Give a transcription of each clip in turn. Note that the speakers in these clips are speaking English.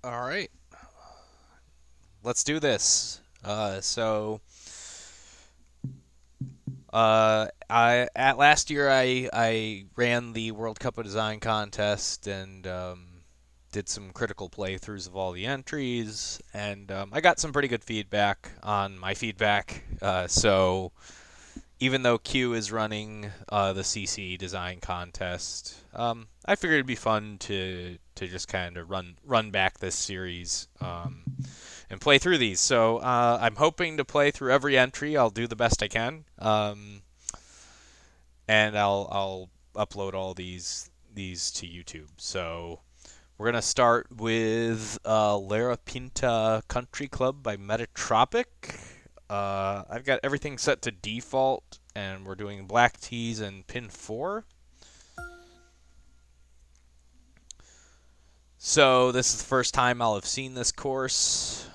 All right, let's do this. I at last year I ran the World Cup of Design contest and did some critical playthroughs of all the entries, and I got some pretty good feedback on my feedback. So even though Q is running the CC design contest, I figured it'd be fun to just kind of run back this series and play through these. So I'm hoping to play through every entry. I'll do the best I can, and I'll upload all these to YouTube. So we're gonna start with Larapinta Country Club by Metatropic. I've got everything set to default, and we're doing black tees and pin 4. So this is the first time I'll have seen this course.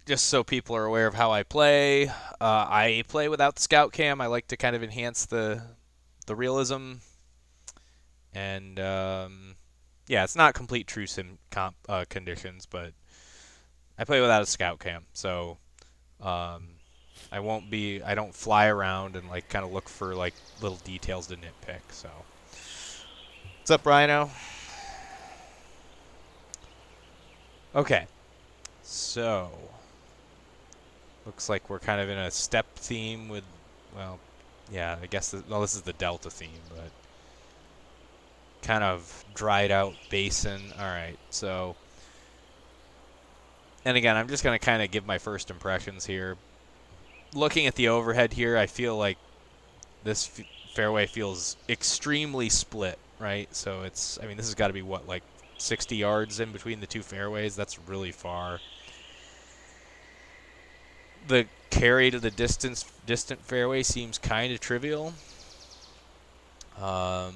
Just so people are aware of how I play, I play without the scout cam. I like to kind of enhance the realism, and yeah, it's not complete true sim conditions, but I play without a scout cam, so um, I don't fly around and like kind of look for like little details to nitpick. So, what's up, Rhino? Okay, so looks like we're kind of in a step theme with, well, yeah, I guess well, this is the Delta theme, but kind of dried out basin. All right, so, and again, I'm just going to kind of give my first impressions here. Looking at the overhead here, I feel like this fairway feels extremely split, right? So it's, I mean, this has got to be what, like 60 yards in between the two fairways? That's really far. The carry to the distant fairway seems kind of trivial. Um,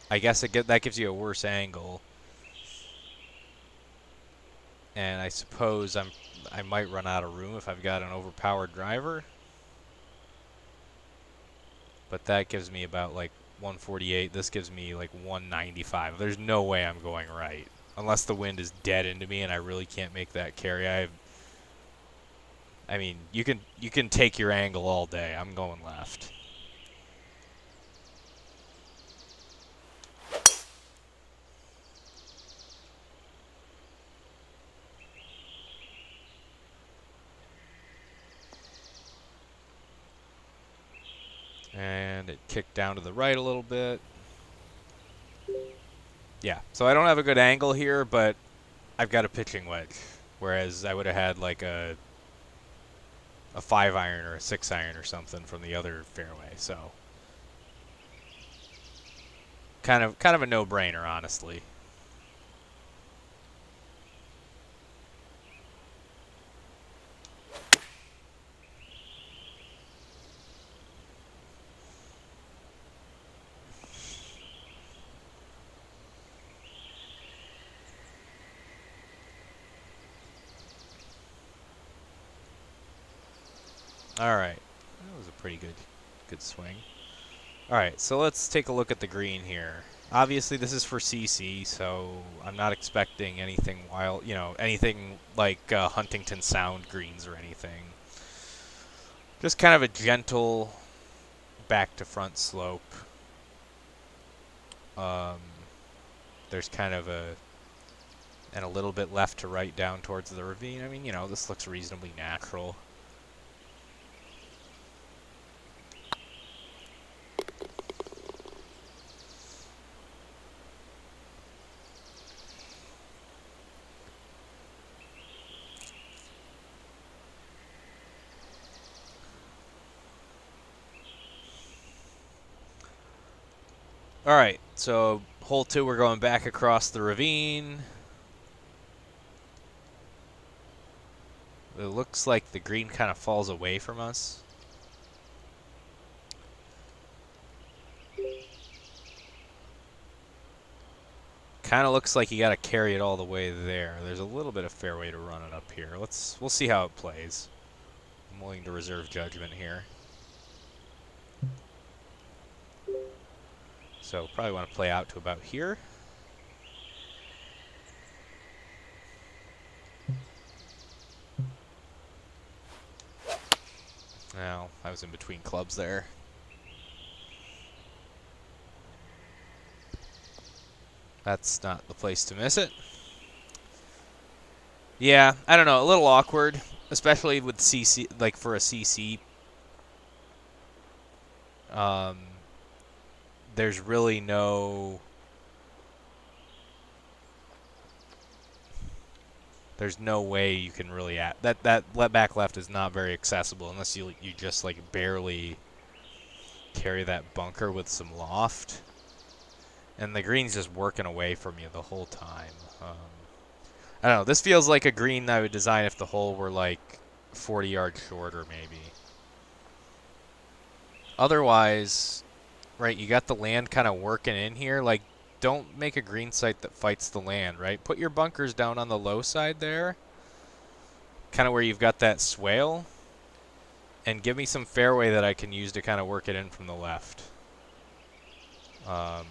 I guess that gives you a worse angle, and I suppose I might run out of room if I've got an overpowered driver, but that gives me about like 148. This gives me like 195. There's no way I'm going right unless the wind is dead into me and I really can't make that carry. I mean, you can take your angle all day. I'm going left. And it kicked down to the right a little bit. Yeah, so I don't have a good angle here, but I've got a pitching wedge, whereas I would have had like a 5 iron or a 6 iron or something from the other fairway. So kind of a no-brainer, honestly. All right, that was a pretty good swing. All right, so let's take a look at the green here. Obviously, this is for CC, so I'm not expecting anything wild, anything like Huntington Sound greens or anything. Just kind of a gentle back to front slope. Um, there's kind of and a little bit left to right down towards the ravine. I mean, this looks reasonably natural. All right, so hole 2, we're going back across the ravine. It looks like the green kind of falls away from us. Kind of looks like you got to carry it all the way there. There's a little bit of fairway to run it up here. We'll see how it plays. I'm willing to reserve judgment here. So probably want to play out to about here. Now, I was in between clubs there. That's not the place to miss it. Yeah, I don't know, a little awkward, especially with CC, like for a CC. Um, there's really no... There's no way you can really that back left is not very accessible unless you just like barely carry that bunker with some loft, and the green's just working away from you the whole time. I don't know. This feels like a green I would design if the hole were like 40 yards shorter, maybe. Otherwise, right? You got the land kind of working in here. Like, don't make a green site that fights the land, right? Put your bunkers down on the low side there, kind of where you've got that swale. And give me some fairway that I can use to kind of work it in from the left. Um,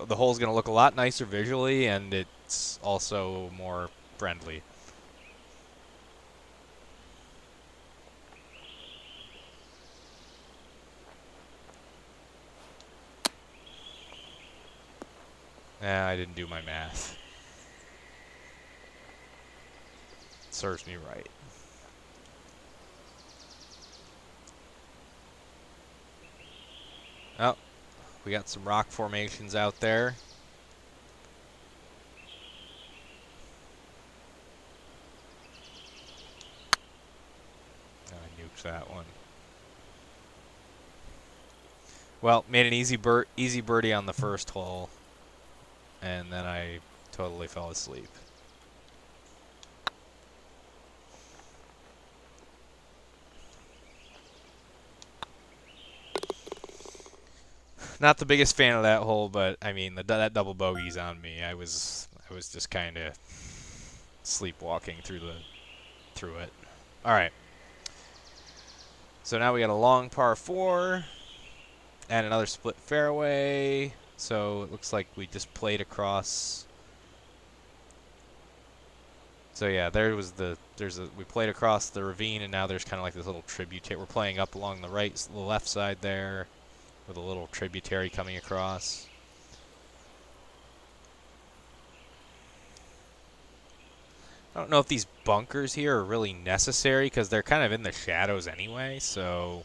the hole's going to look a lot nicer visually, and it's also more friendly. I didn't do my math. Serves me right. Oh, we got some rock formations out there. I nuked that one. Well, made an easy birdie on the first hole, and then I totally fell asleep. Not the biggest fan of that hole, but I mean that double bogey's on me. I was just kind of sleepwalking through it. All right. So now we got a long par 4 and another split fairway. So it looks like we just played across. So yeah, we played across the ravine, and now there's kind of like this little tributary. We're playing up along the left side there, with a little tributary coming across. I don't know if these bunkers here are really necessary because they're kind of in the shadows anyway, so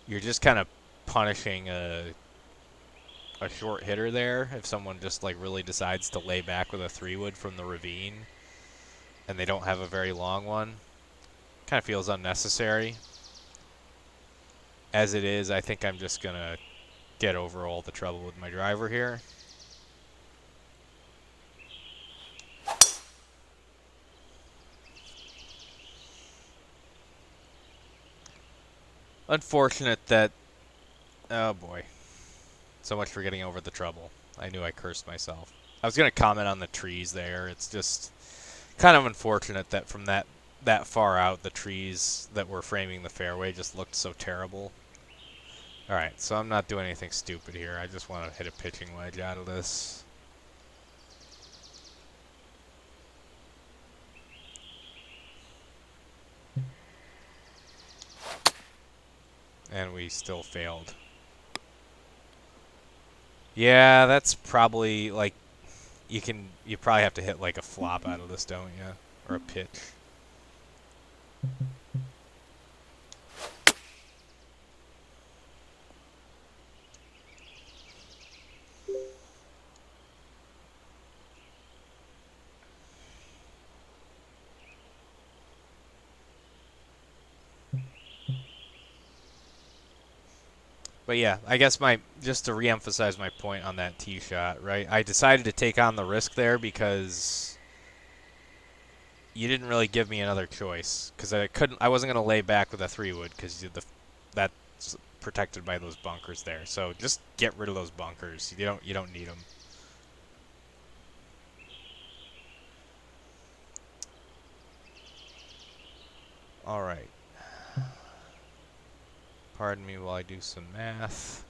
you're just kind of punishing a short hitter there if someone just like really decides to lay back with a 3-wood from the ravine and they don't have a very long one. Kind of feels unnecessary. As it is, I think I'm just going to get over all the trouble with my driver here. Unfortunate that... Oh, boy. So much for getting over the trouble. I knew I cursed myself. I was going to comment on the trees there. It's just kind of unfortunate that from that far out, the trees that were framing the fairway just looked so terrible. Alright, so I'm not doing anything stupid here. I just want to hit a pitching wedge out of this. And we still failed. Yeah, that's probably, like, you probably have to hit, like, a flop out of this, don't you? Or a pitch. But yeah, I guess just to reemphasize my point on that tee shot, right? I decided to take on the risk there because you didn't really give me another choice, because I wasn't going to lay back with a 3-wood because that's protected by those bunkers there. So just get rid of those bunkers. You don't need them. All right. Pardon me while I do some math.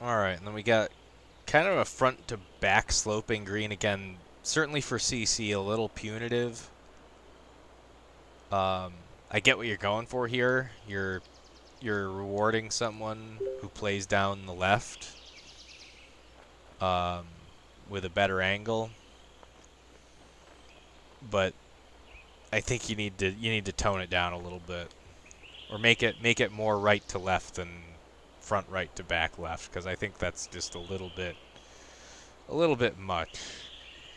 All right, and then we got kind of a front to back sloping green again. Certainly for CC, a little punitive. I get what you're going for here. You're rewarding someone who plays down the left um, with a better angle, but I think you need to tone it down a little bit, or make it more right to left than front right to back left, because I think that's just a little bit much.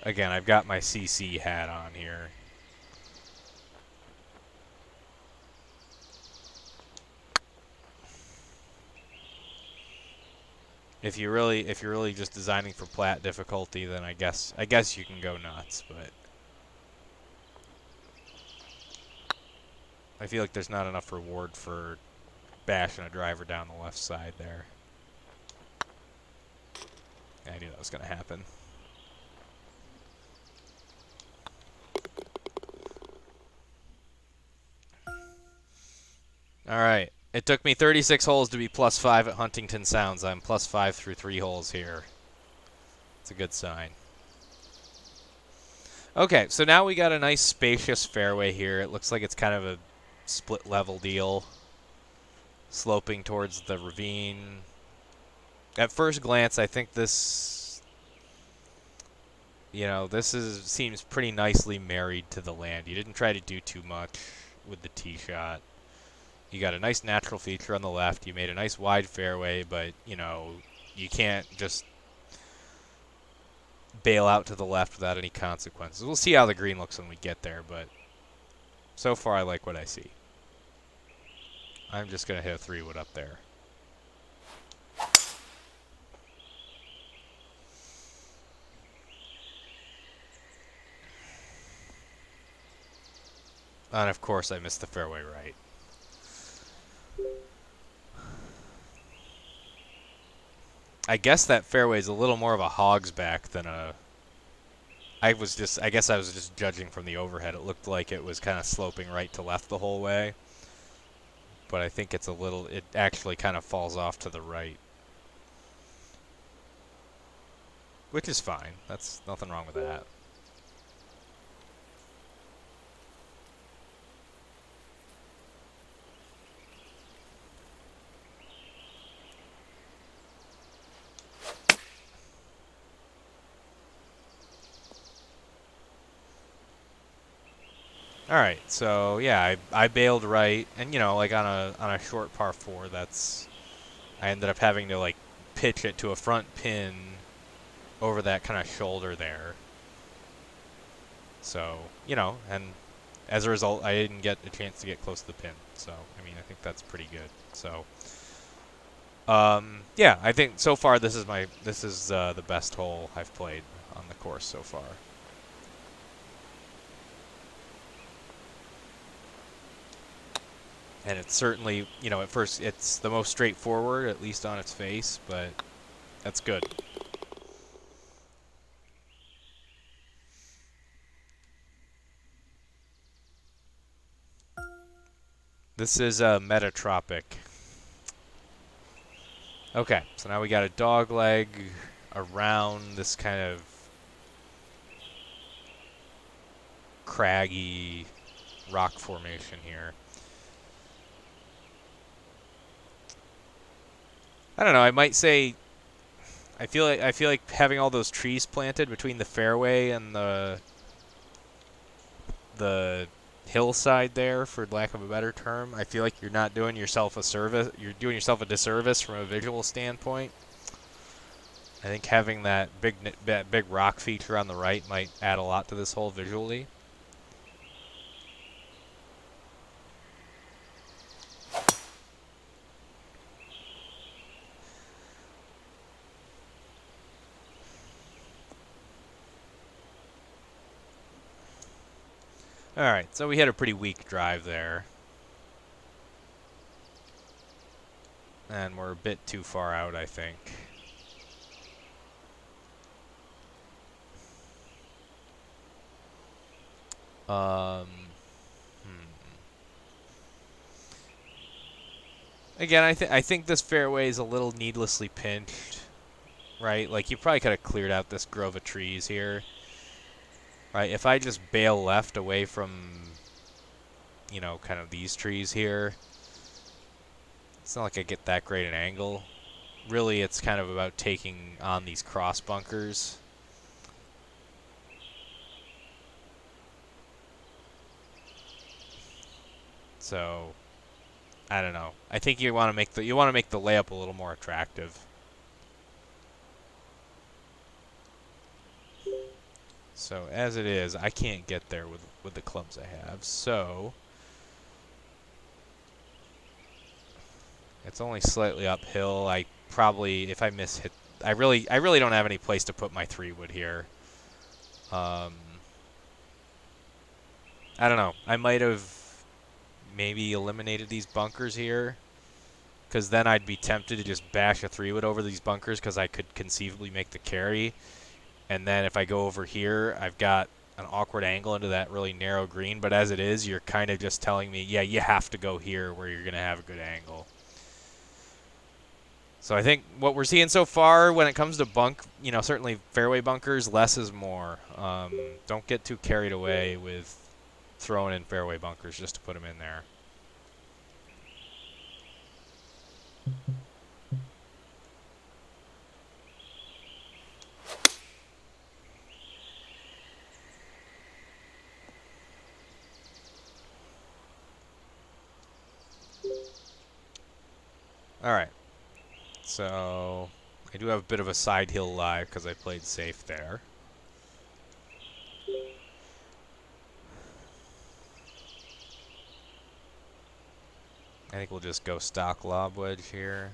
Again, I've got my CC hat on here. If you're really just designing for plat difficulty, then I guess you can go nuts, but I feel like there's not enough reward for bashing a driver down the left side there. I knew that was going to happen. All right. It took me 36 holes to be +5 at Huntington Sounds. I'm +5 through 3 holes here. It's a good sign. Okay, so now we got a nice spacious fairway here. It looks like it's kind of a split level deal, sloping towards the ravine. At first glance, I think this, seems pretty nicely married to the land. You didn't try to do too much with the tee shot. You got a nice natural feature on the left. You made a nice wide fairway, but, you can't just bail out to the left without any consequences. We'll see how the green looks when we get there, but so far I like what I see. I'm just going to hit a 3-wood up there. And of course I missed the fairway right. I guess that fairway is a little more of a hog's back than a... I guess I was just judging from the overhead. It looked like it was kind of sloping right to left the whole way. But I think it actually kind of falls off to the right. Which is fine. That's nothing wrong with that. All right, so yeah, I bailed right, and like on a short par 4, I ended up having to like pitch it to a front pin over that kind of shoulder there. So and as a result, I didn't get a chance to get close to the pin. So I mean, I think that's pretty good. So yeah, I think so far this is the best hole I've played on the course so far. And it's certainly, at first it's the most straightforward, at least on its face, but that's good. This is a Metatropic. Okay, so now we got a dog leg around this kind of craggy rock formation here. I don't know, I might say I feel like having all those trees planted between the fairway and the hillside there, for lack of a better term, I feel like you're not doing yourself a service. You're doing yourself a disservice from a visual standpoint. I think having that big rock feature on the right might add a lot to this hole visually. Alright, so we had a pretty weak drive there. And we're a bit too far out, I think. Again, I think this fairway is a little needlessly pinched. right? Like, you probably could have cleared out this grove of trees here, right? If I just bail left away from, you know, kind of these trees here, it's not like I get that great an angle. Really, it's kind of about taking on these cross bunkers. So, I don't know. I think you want to make the layup a little more attractive. So as it is, I can't get there with the clubs I have. So it's only slightly uphill. I probably, if I miss hit, I really don't have any place to put my 3-wood here. Um, I don't know. I might have maybe eliminated these bunkers here, because then I'd be tempted to just bash a 3-wood over these bunkers because I could conceivably make the carry. And then if I go over here, I've got an awkward angle into that really narrow green. But as it is, you're kind of just telling me, yeah, you have to go here where you're going to have a good angle. So I think what we're seeing so far when it comes to certainly fairway bunkers, less is more. Don't get too carried away with throwing in fairway bunkers just to put them in there. All right. So I do have a bit of a side hill live because I played safe there. I think we'll just go stock lob wedge here.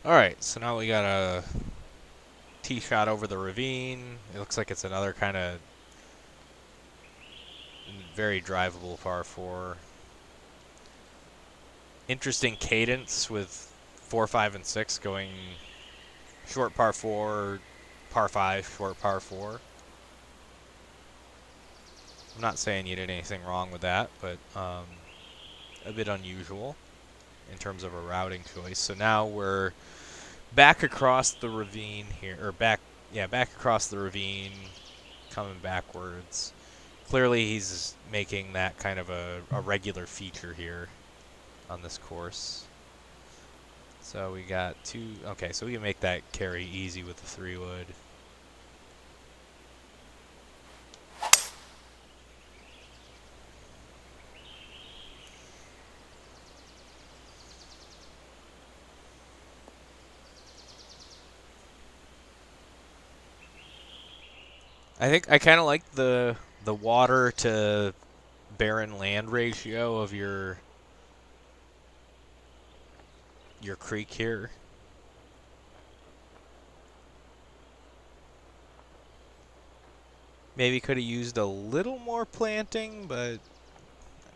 All right, so now we got a tee shot over the ravine. It looks like it's another kind of very drivable par 4. Interesting cadence with 4, 5, and 6 going short par 4, par 5, short par 4. I'm not saying you did anything wrong with that, but a bit unusual in terms of a routing choice. So now we're back across the ravine here, or back across the ravine, coming backwards. Clearly he's making that kind of a regular feature here on this course. So we got okay, so we can make that carry easy with the 3-wood. I think I kind of like the water to barren land ratio of your creek here. Maybe could have used a little more planting, but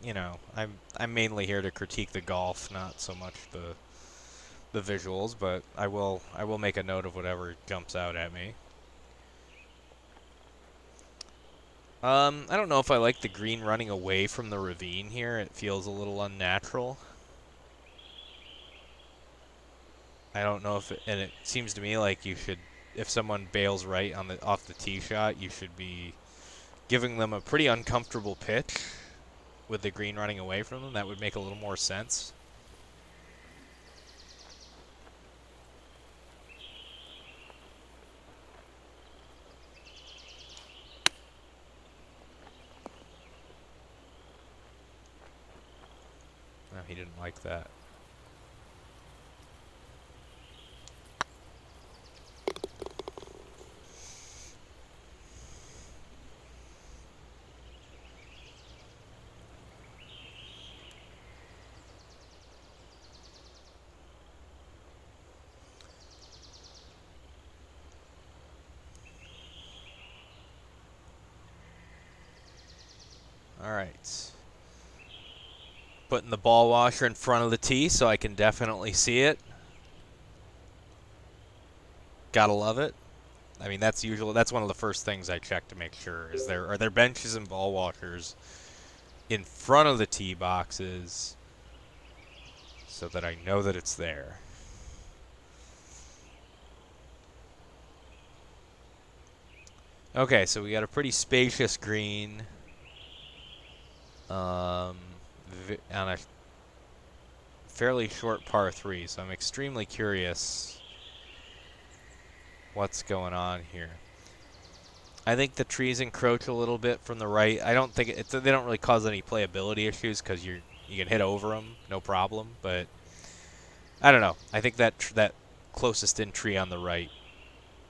you know, I'm mainly here to critique the golf, not so much the visuals, but I will make a note of whatever jumps out at me. I don't know if I like the green running away from the ravine here. It feels a little unnatural. I don't know if and it seems to me like you should, if someone bails right on off the tee shot, you should be giving them a pretty uncomfortable pitch with the green running away from them. That would make a little more sense. No, he didn't like that. All right. Putting the ball washer in front of the tee so I can definitely see it. Gotta love it. I mean, that's one of the first things I check to make sure are there benches and ball washers in front of the tee boxes so that I know that it's there. Okay, so we got a pretty spacious green on a fairly short par 3, so I'm extremely curious what's going on here. I think the trees encroach a little bit from the right. I don't think they don't really cause any playability issues because you can hit over them, no problem. But I don't know. I think that closest in tree on the right,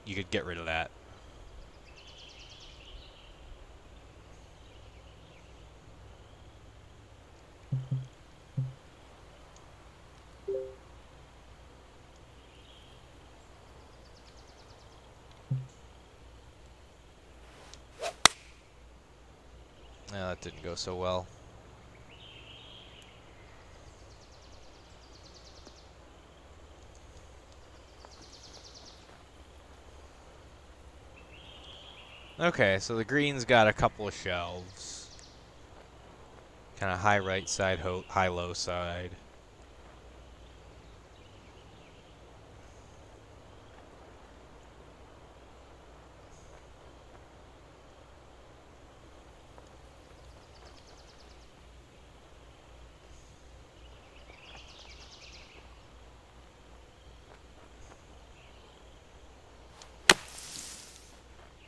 you could get rid of that. That didn't go so well. Okay, so the green's got a couple of shelves. Kind of high right side, high low side.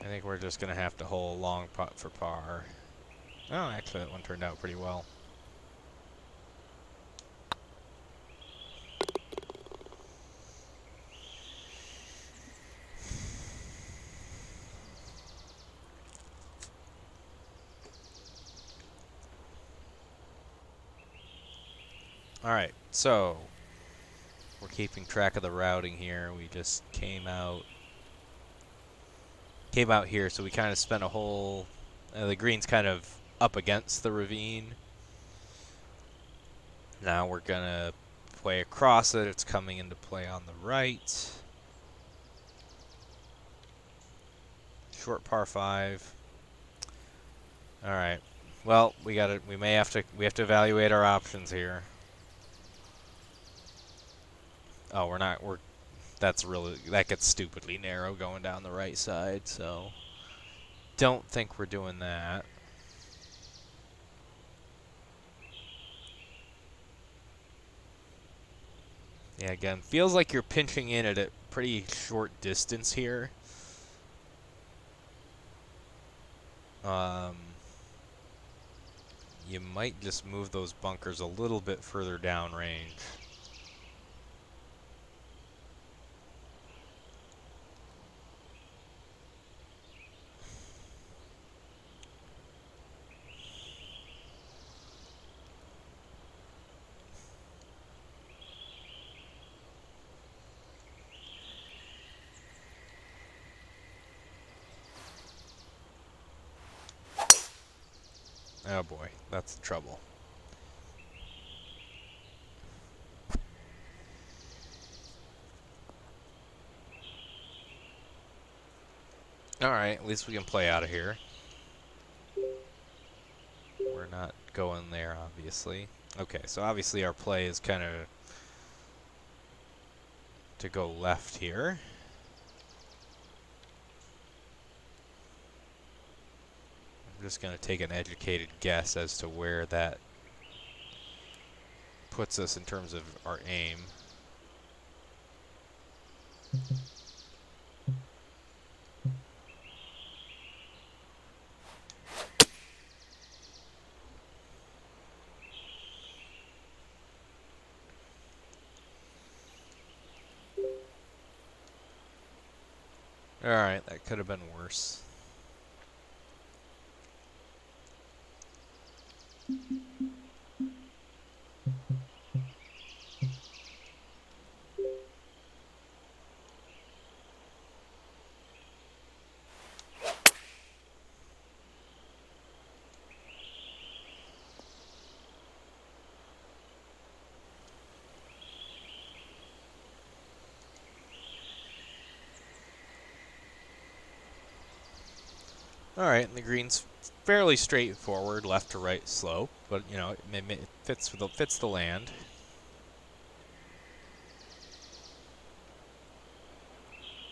I think we're just going to have to hole a long putt for par. Oh, actually, that one turned out pretty well. All right, so we're keeping track of the routing here. We just came out here, so we kind of spent a whole. The green's kind of up against the ravine. Now we're gonna play across it. It's coming into play on the right. Short par 5. All right. Well, we have to evaluate our options here. Oh, that gets stupidly narrow going down the right side, so don't think we're doing that. Yeah, again, feels like you're pinching in at a pretty short distance here. You might just move those bunkers a little bit further down range. Oh boy, that's the trouble. Alright, at least we can play out of here. We're not going there, obviously. Okay, so obviously our play is kind of to go left here. I'm just going to take an educated guess as to where that puts us in terms of our aim. Alright, that could have been worse. All right, and the green's fairly straightforward, left to right slope, but you know it fits the land.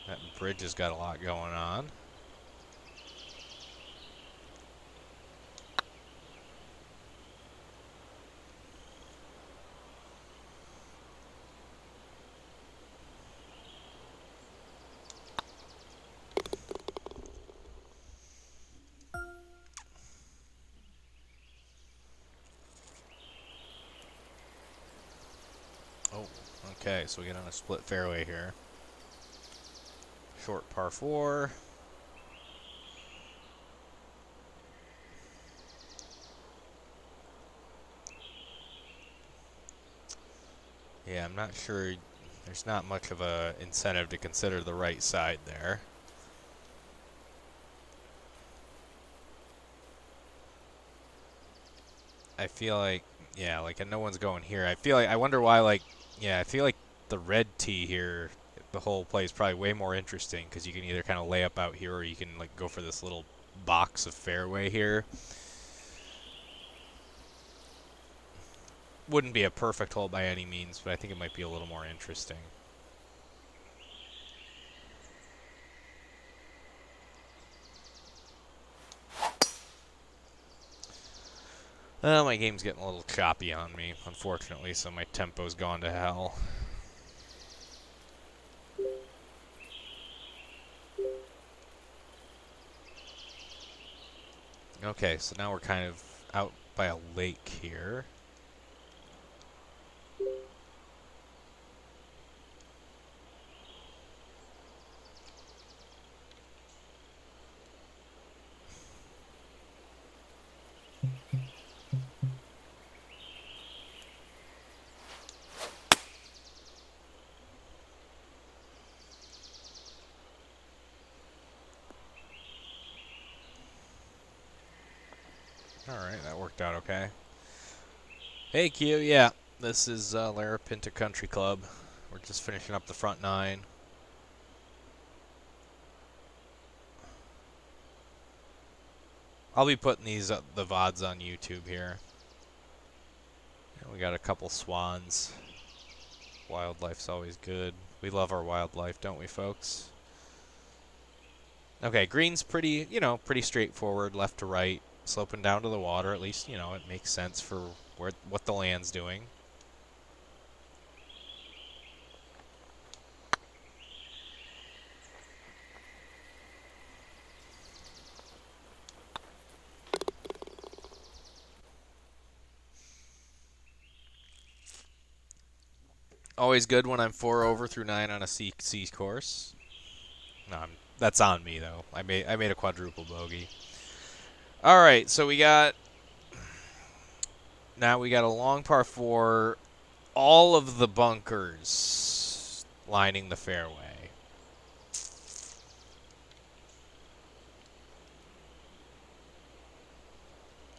That bridge has got a lot going on. Oh, okay, so we get on a split fairway here. Short par 4. Yeah, I'm not sure. There's not much of a incentive to consider the right side there. I feel like, yeah, like no one's going here. I wonder why, like, yeah, I feel like the red tee here, the whole play is probably way more interesting because you can either kind of lay up out here or you can like go for this little box of fairway here. Wouldn't be a perfect hole by any means, but I think it might be a little more interesting. Well, my game's getting a little choppy on me, unfortunately, so my tempo's gone to hell. Okay, so now we're kind of out by a lake here. Alright, that worked out okay. Hey Q, yeah, this is Larapinta Country Club. We're just finishing up the front 9. I'll be putting these the VODs on YouTube here. And we got a couple swans. Wildlife's always good. We love our wildlife, don't we, folks? Okay, green's pretty, pretty straightforward, left to right, sloping down to the water. At least, it makes sense for what the land's doing. Always good when I'm 4 over through 9 on a C course. No, that's on me though. I made a quadruple bogey. All right, so we got a long par 4, all of the bunkers lining the fairway.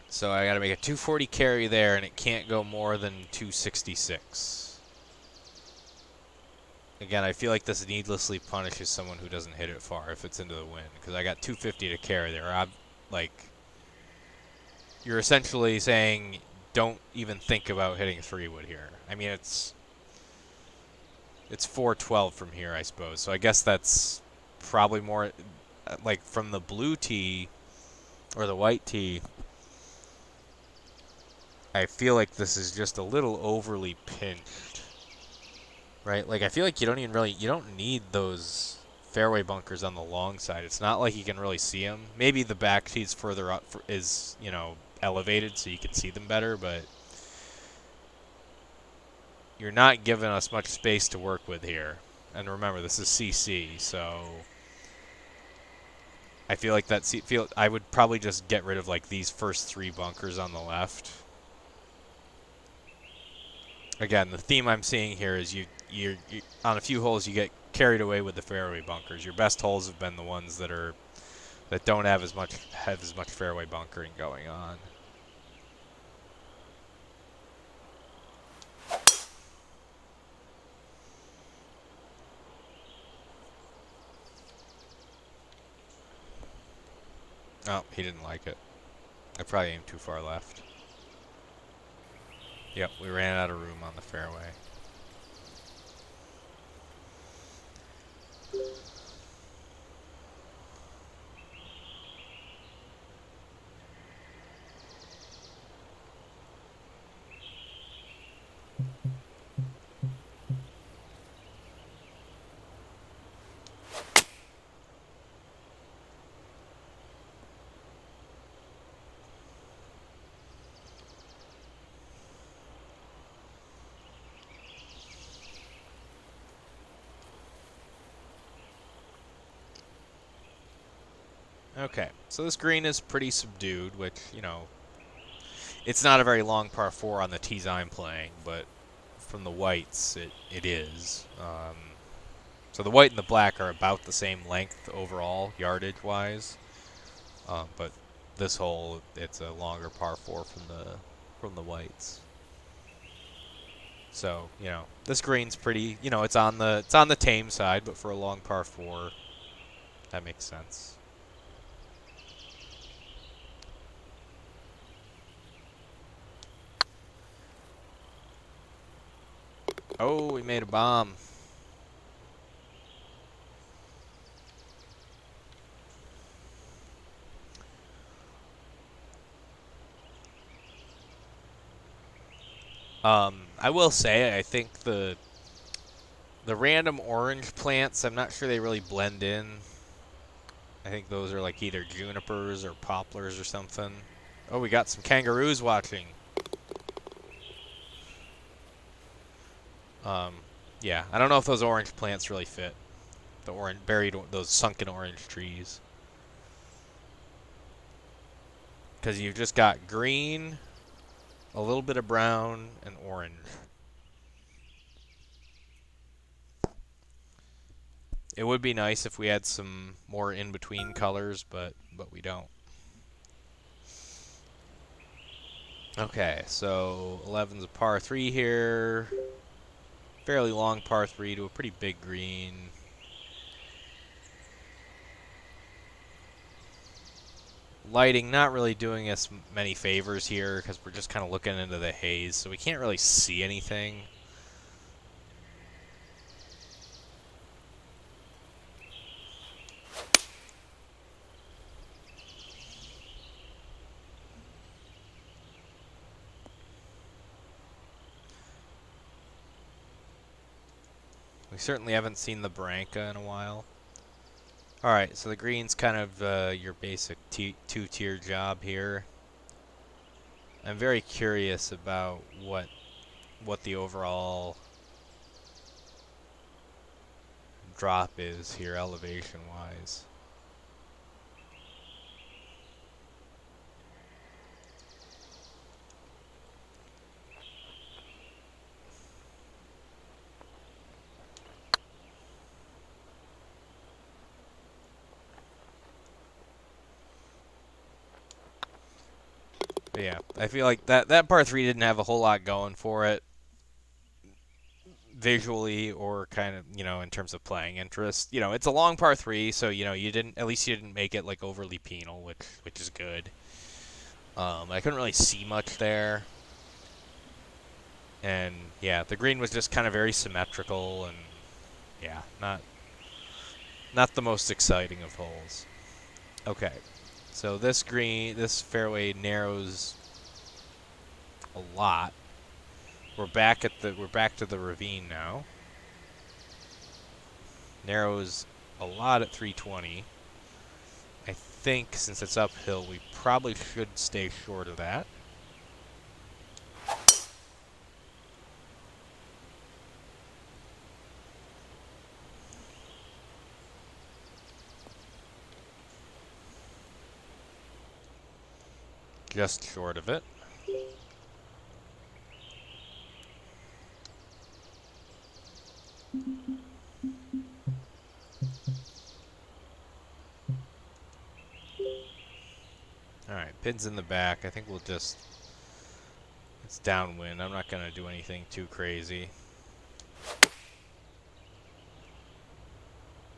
So I got to make a 240 carry there, and it can't go more than 266. Again, I feel like this needlessly punishes someone who doesn't hit it far if it's into the wind, because I got 250 to carry there. You're essentially saying don't even think about hitting 3-wood here. I mean, it's 412 from here, I suppose. So I guess that's probably more like from the blue tee or the white tee. I feel like this is just a little overly pinched, right? Like I feel like you don't need those fairway bunkers on the long side. It's not like you can really see them. Maybe the back tee's further up is elevated so you can see them better, but you're not giving us much space to work with here. And remember, this is CC, so I feel like I would probably just get rid of like these first 3 bunkers on the left. Again, the theme I'm seeing here is you on a few holes you get carried away with the fairway bunkers. Your best holes have been the ones that don't have as much fairway bunkering going on. Oh, he didn't like it. I probably aimed too far left. Yep, we ran out of room on the fairway. Okay, so this green is pretty subdued, which, you know, it's not a very long par 4 on the tees I'm playing, but from the whites, it is. So the white and the black are about the same length overall, yardage-wise, but this hole, it's a longer par 4 from the whites. So, you know, this green's pretty, you know, it's on the tame side, but for a long par 4, that makes sense. Oh, we made a bomb. I will say, I think the random orange plants, I'm not sure they really blend in. I think those are like either junipers or poplars or something. Oh, we got some kangaroos watching. Um, yeah, I don't know if those orange plants really fit. The orange buried, those sunken orange trees. Because you've just got green, a little bit of brown, and orange. It would be nice if we had some more in-between colors, but we don't. Okay, so 11's a par 3 here. Fairly long par 3 to a pretty big green. Lighting not really doing us many favors here because we're just kind of looking into the haze, so we can't really see anything. We certainly haven't seen the Branca in a while. Alright, so the green's kind of your basic two-tier job here. I'm very curious about what the overall drop is here elevation-wise. But yeah, I feel like that par 3 didn't have a whole lot going for it visually or kind of, you know, in terms of playing interest. You know, it's a long par 3, so, you know, at least you didn't make it like overly penal, which is good. I couldn't really see much there. And yeah, the green was just kind of very symmetrical and yeah, not the most exciting of holes. Okay. So this fairway narrows a lot. We're back to the ravine now. Narrows a lot at 320. I think since it's uphill, we probably should stay short of that. Just short of it. Alright, pins in the back. I think we'll just... It's downwind. I'm not going to do anything too crazy.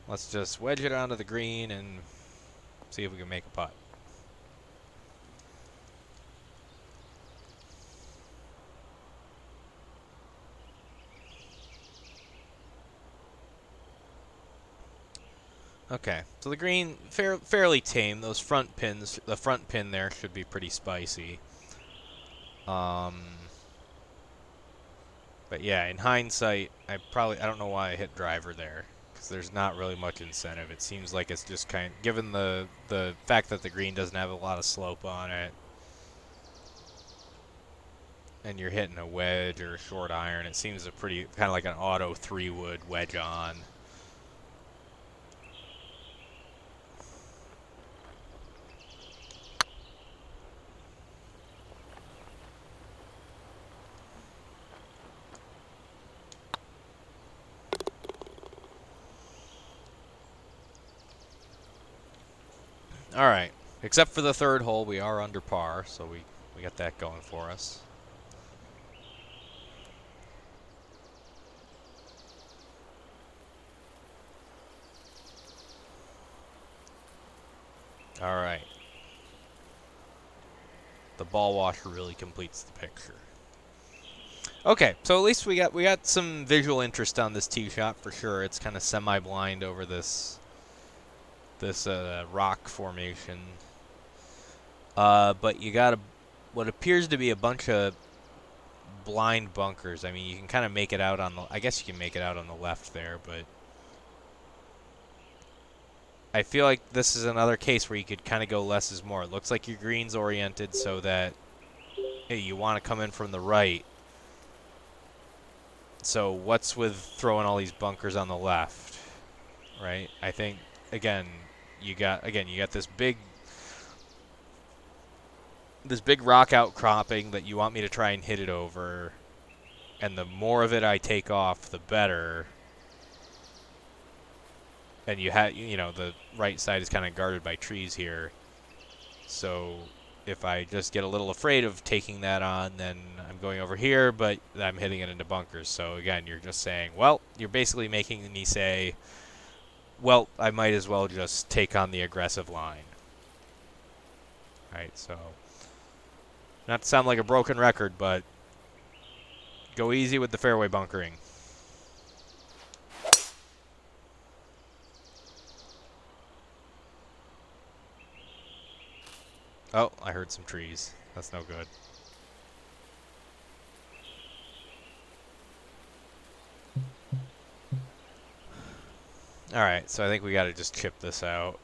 Let's just wedge it onto the green and see if we can make a putt. Okay, so the green fairly tame. Those front pins, the front pin there should be pretty spicy. Um, but yeah, in hindsight, I don't know why I hit driver there, because there's not really much incentive. It seems like it's just given the fact that the green doesn't have a lot of slope on it, and you're hitting a wedge or a short iron, it seems a pretty kind of like an auto 3-wood wedge on. All right. Except for the third hole, we are under par, so we got that going for us. All right. The ball washer really completes the picture. Okay, so at least we got some visual interest on this tee shot for sure. It's kind of semi-blind over this rock formation. But you got what appears to be a bunch of blind bunkers. I mean, you can kind of make it out on the. I guess you can make it out on the left there, but I feel like this is another case where you could kind of go less is more. It looks like your green's oriented so that hey, you want to come in from the right. So what's with throwing all these bunkers on the left, right? I think again you got this big rock outcropping that you want me to try and hit it over, and the more of it I take off, the better. And the right side is kind of guarded by trees here. So if I just get a little afraid of taking that on, then I'm going over here, but I'm hitting it into bunkers. So again, you're just saying, well, you're basically making me say, well, I might as well just take on the aggressive line. Right, so not to sound like a broken record, but go easy with the fairway bunkering. Oh, I heard some trees. That's no good. All right, so I think we got to just chip this out.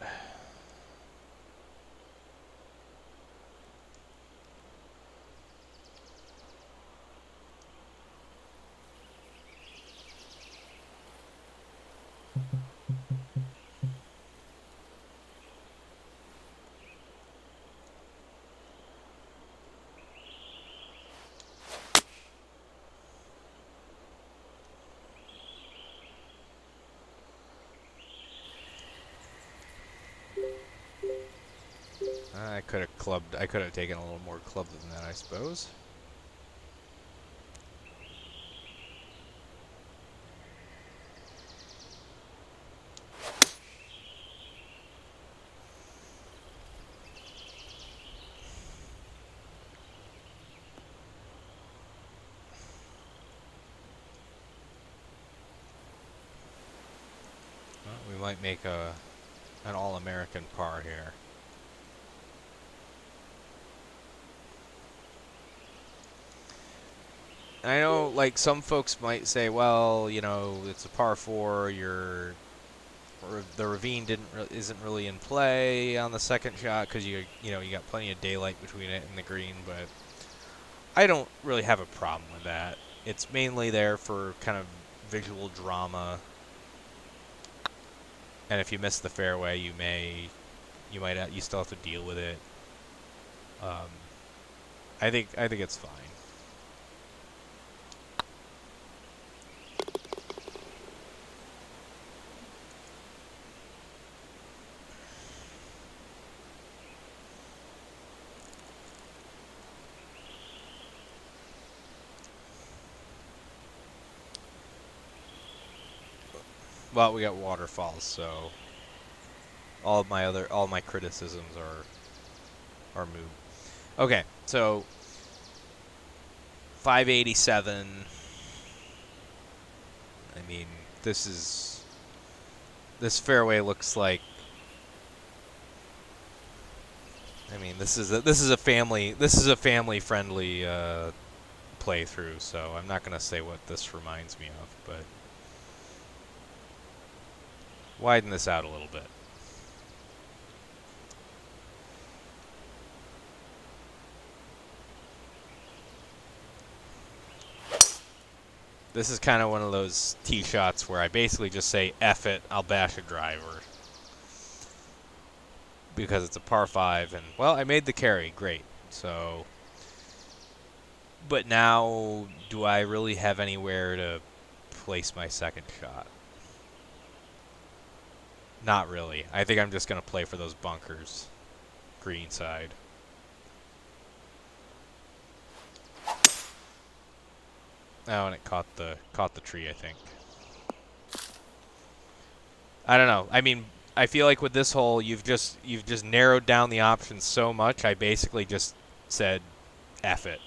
I could have taken a little more club than that, I suppose. Well, we might make an all-American par here. I know, like, some folks might say, well, it's a par 4, the ravine isn't really in play on the second shot because you got plenty of daylight between it and the green, but I don't really have a problem with that. It's mainly there for kind of visual drama, and if you miss the fairway, you still have to deal with it. I think it's fine. Well, we got waterfalls, so all my criticisms are moot. Okay, so 587. I mean, this is This fairway looks like. I mean, this is a family friendly playthrough, so I'm not gonna say what this reminds me of, but widen this out a little bit. This is kind of one of those tee shots where I basically just say, F it, I'll bash a driver. Because it's a par 5, and, well, I made the carry, great. So, but now, do I really have anywhere to place my second shot? Not really. I think I'm just going to play for those bunkers. Green side. Oh, and it caught the tree, I think. I don't know. I mean, I feel like with this hole, you've just narrowed down the options so much. I basically just said, F it,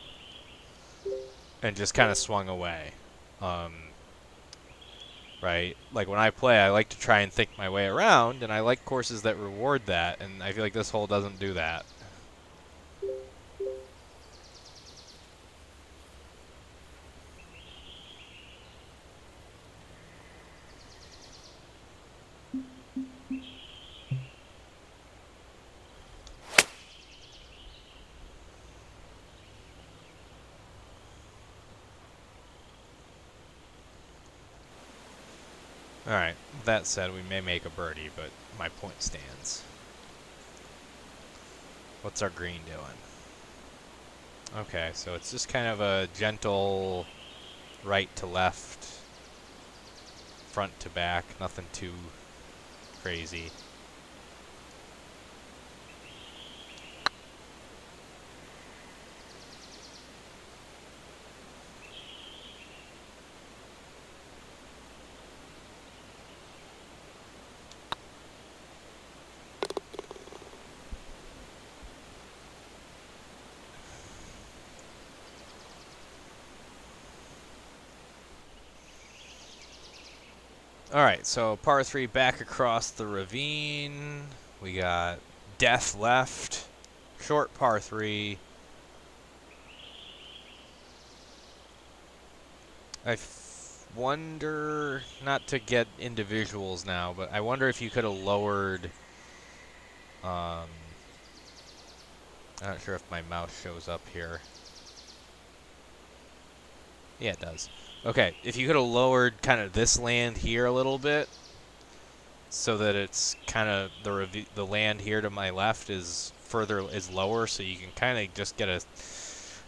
and just kind of swung away. Right? Like when I play, I like to try and think my way around, and I like courses that reward that, and I feel like this hole doesn't do that. Alright, that said, we may make a birdie, but my point stands. What's our green doing? Okay, so it's just kind of a gentle right to left, front to back, nothing too crazy. Alright, so par 3 back across the ravine. We got death left, short par 3. I wonder, not to get into visuals now, but I wonder if you could have lowered, I'm not sure if my mouse shows up here. Yeah, it does. Okay, if you could have lowered kind of this land here a little bit, so that it's kind of the land here to my left is lower, so you can kind of just get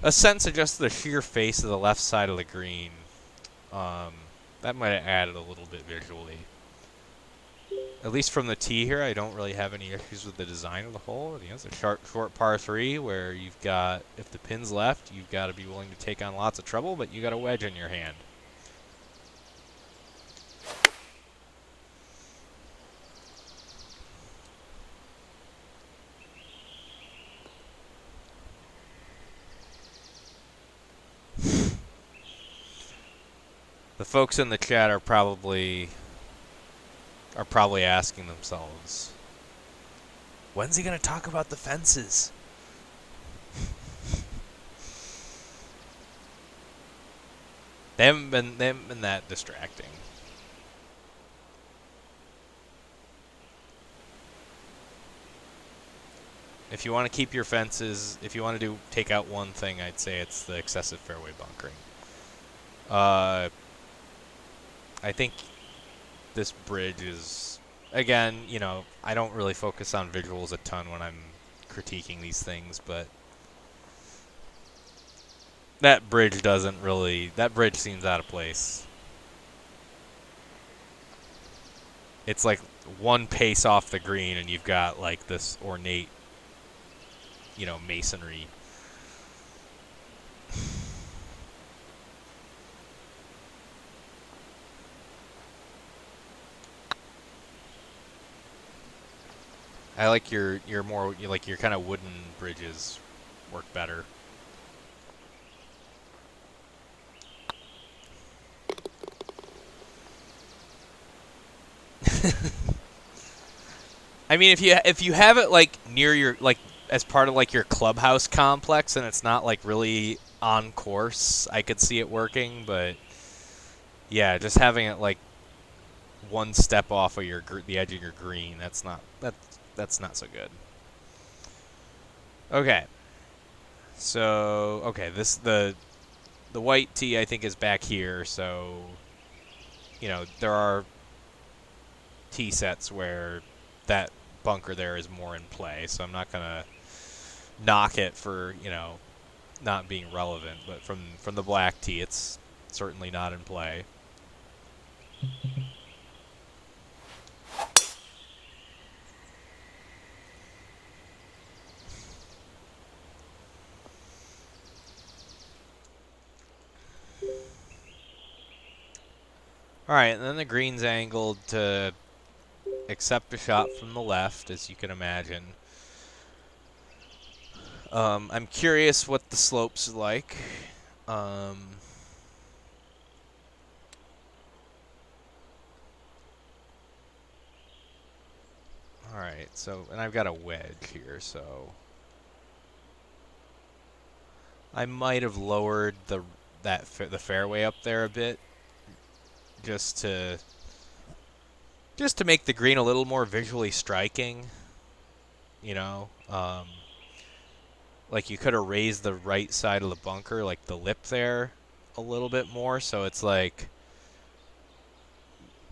a sense of just the sheer face of the left side of the green. That might have added a little bit visually. At least from the tee here, I don't really have any issues with the design of the hole. You know, it's a short par 3 where you've got, if the pin's left, you've got to be willing to take on lots of trouble, but you got a wedge in your hand. The folks in the chat are probably asking themselves, when's he going to talk about the fences? They haven't been that distracting. If you want to keep your fences, if you want to take out one thing, I'd say it's the excessive fairway bunkering. I think this bridge is, again, you know, I don't really focus on visuals a ton when I'm critiquing these things, but that bridge seems out of place. It's like one pace off the green and you've got like this ornate, you know, masonry. I like your kind of wooden bridges work better. I mean, if you have it like near your like as part of like your clubhouse complex and it's not like really on course, I could see it working. But yeah, just having it like one step off of the edge of your green, that's not so good. Okay, so okay, the white tee I think is back here. So there are tee sets where that bunker there is more in play. So I'm not gonna knock it for not being relevant, but from the black tee, it's certainly not in play. All right, and then the green's angled to accept a shot from the left, as you can imagine. I'm curious what the slope's like. Um, all right, so and I've got a wedge here, so I might have lowered the fairway up there a bit just to make the green a little more visually striking. You know, like you could have raised the right side of the bunker, like the lip there, a little bit more. So it's like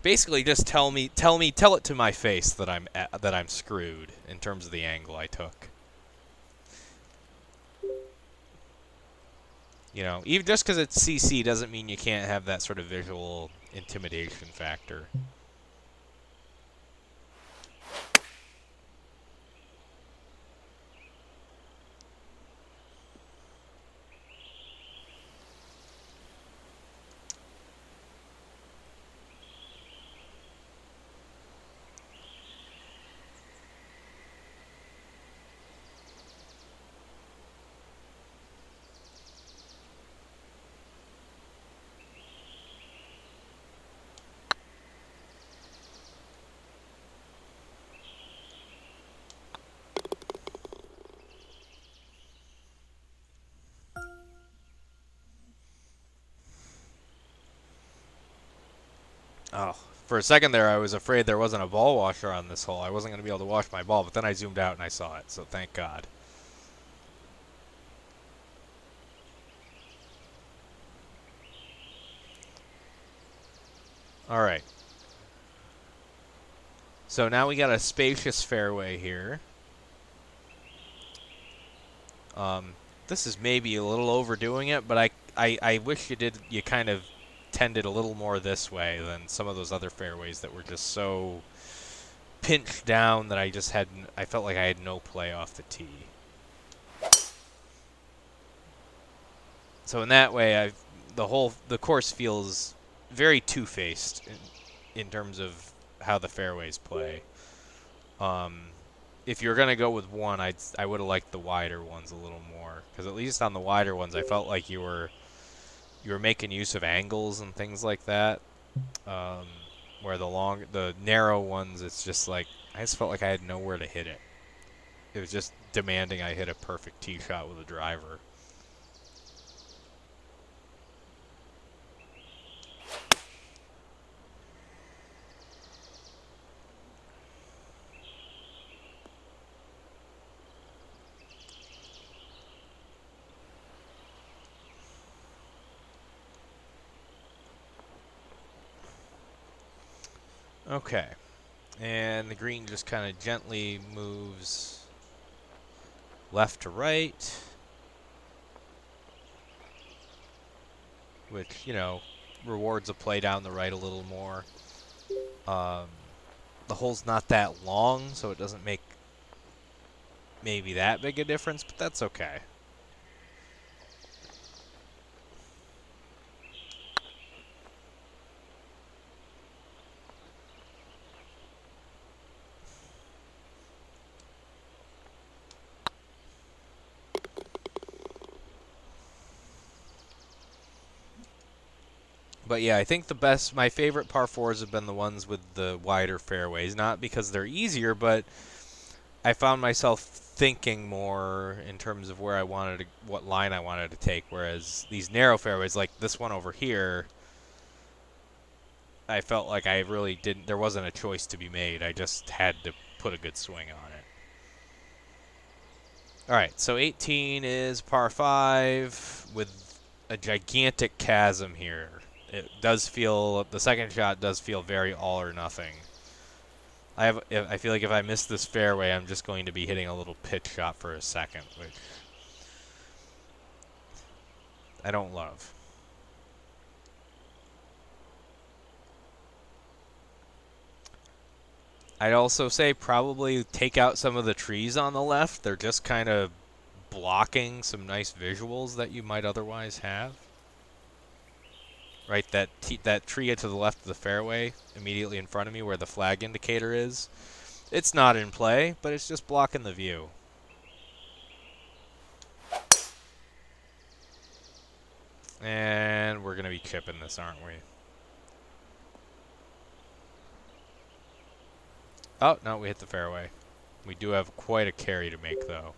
basically just tell it to my face that I'm screwed in terms of the angle I took. Even just because it's CC doesn't mean you can't have that sort of visual intimidation factor. Oh, for a second there, I was afraid there wasn't a ball washer on this hole. I wasn't going to be able to wash my ball, but then I zoomed out and I saw it, so thank God. All right. So now we got a spacious fairway here. This is maybe a little overdoing it, but I wish you kind of tended a little more this way than some of those other fairways that were just so pinched down that I felt like I had no play off the tee. So in that way, the course feels very two-faced in terms of how the fairways play. If you're gonna go with one, I would have liked the wider ones a little more, because at least on the wider ones, I felt like you were making use of angles and things like that. Um, where the narrow ones, it's just like I just felt like I had nowhere to hit it. It was just demanding I hit a perfect tee shot with a driver. Okay, and the green just kind of gently moves left to right, which rewards a play down the right a little more. Um, the hole's not that long, so it doesn't make maybe that big a difference, but that's okay. But yeah, I think my favorite par fours have been the ones with the wider fairways. Not because they're easier, but I found myself thinking more in terms of what line I wanted to take. Whereas these narrow fairways, like this one over here, I felt like I really didn't. There wasn't a choice to be made. I just had to put a good swing on it. All right, so 18 is par 5 with a gigantic chasm here. The second shot does feel very all or nothing. I feel like if I miss this fairway, I'm just going to be hitting a little pitch shot for a second, which I don't love. I'd also say probably take out some of the trees on the left. They're just kind of blocking some nice visuals that you might otherwise have. Right, that tree to the left of the fairway, immediately in front of me where the flag indicator is. It's not in play, but it's just blocking the view. And we're going to be chipping this, aren't we? Oh, no, we hit the fairway. We do have quite a carry to make, though.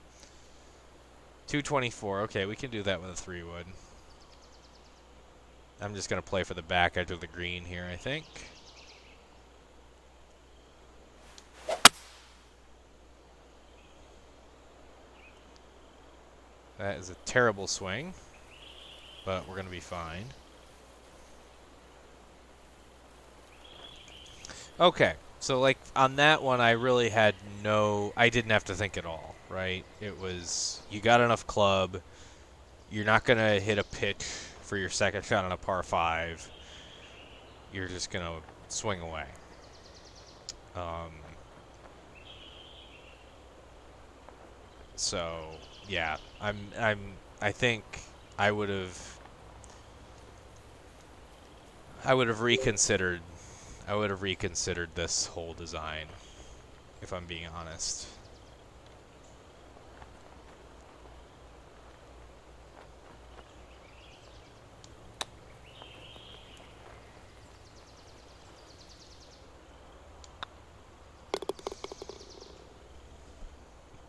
224. Okay, we can do that with a 3-wood. I'm just going to play for the back edge of the green here, I think. That is a terrible swing, but we're going to be fine. Okay, so like on that one, I didn't have to think at all, right? It was, you got enough club, you're not going to hit a pitch for your second shot on a par 5. You're just going to swing away. So yeah, I think I would have reconsidered. I would have reconsidered this whole design, if I'm being honest.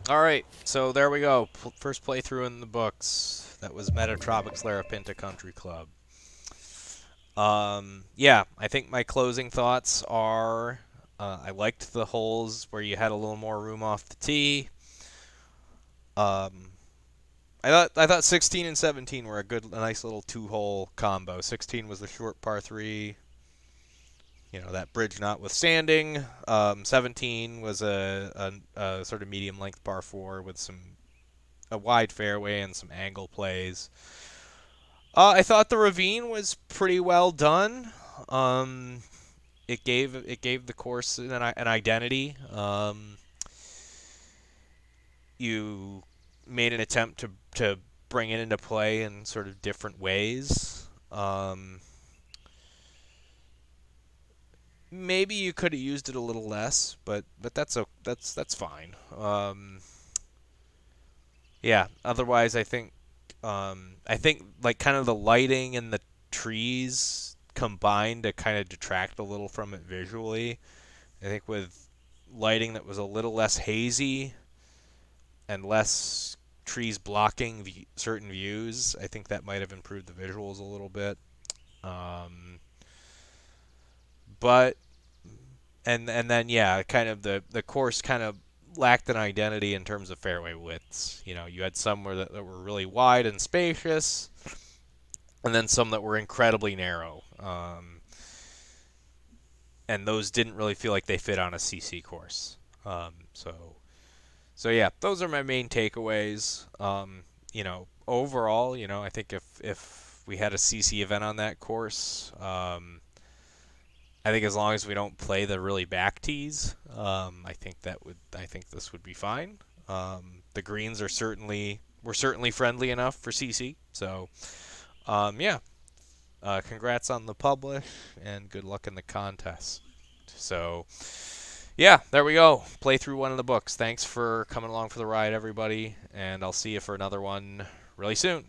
All right, so there we go. First playthrough in the books. That was Metatropics Larapinta Country Club. Yeah, I think my closing thoughts are I liked the holes where you had a little more room off the tee. I thought 16 and 17 were a nice little 2-hole combo. 16 was the short par 3. That bridge notwithstanding. 17 was a sort of medium length par 4 with a wide fairway and some angle plays. I thought the ravine was pretty well done. It gave the course an identity. You made an attempt to bring it into play in sort of different ways. Maybe you could have used it a little less, but that's fine. Yeah. Otherwise, I think like kind of the lighting and the trees combined to kind of detract a little from it visually. I think with lighting that was a little less hazy and less trees blocking certain views, I think that might have improved the visuals a little bit. But and then yeah, kind of the course kind of lacked an identity in terms of fairway widths. You had some that were really wide and spacious, and then some that were incredibly narrow. And those didn't really feel like they fit on a CC course. So yeah, those are my main takeaways. Overall, I think if we had a CC event on that course, I think as long as we don't play the really back tees, I think this would be fine. The greens were certainly friendly enough for CC. So yeah, congrats on the publish and good luck in the contest. So yeah, there we go. Play through one of the books. Thanks for coming along for the ride, everybody, and I'll see you for another one really soon.